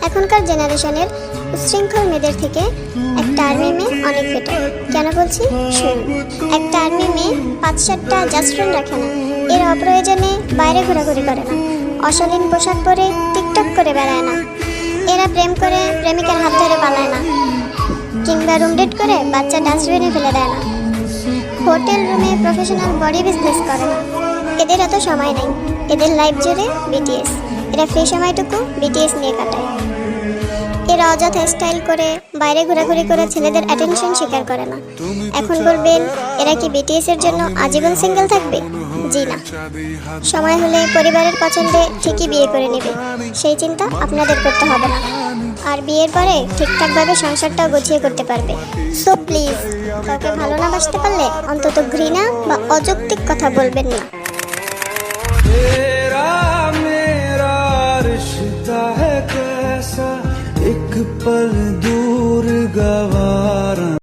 এখনকার জেনারেশনের উচ্ছৃঙ্খল মেয়েদের থেকে একটা আর্মি মেয়ে অনেক বেটার। কেন বলছি শুনুন। একটা আর্মি মেয়ে 5-7টা জাস্ট ফ্রেন্ড রাখে না, এর অপ্রয়োজনে বাইরে ঘোরাঘুরি করে না, অশালীন পোশাক পরে টিকটক করে বেড়ায় না, এরা প্রেম করে প্রেমিকার হাত ধরে পালায় না, কিংবা রুম ডেট করে বাচ্চা ডাস্টবিনে ফেলে দেয় না, হোটেল রুমে প্রফেশনাল বডি বিজনেস করে না। এদের এত সময় নেই, এদের লাইফ জুড়ে বিটিএস। এরা ফ্রি সময়টুকু বিটিএস নিয়ে কাটায়। এরা অযথা স্টাইল করে বাইরে ঘোরাঘুরি করে ছেলেদের অ্যাটেনশন স্বীকার করে না। এখন বলবেন এরা কি বিটিএস এর জন্য আজীবন সিঙ্গেল থাকবে? জি না, সময় হলে পরিবারের পছন্দে ঠিকই বিয়ে করে নেবে, সেই চিন্তা আপনাদের করতে হবে না। আর বিয়ের পরে ঠিকঠাকভাবে সংসারটাও গুছিয়ে করতে পারবে। সো প্লিজ, কাউকে ভালো না বাসতে পারলে অন্তত ঘৃণা বা অযৌক্তিক কথা বলবেন না। तेरा मेरा रिश्ता है कैसा, एक पल दूर गवा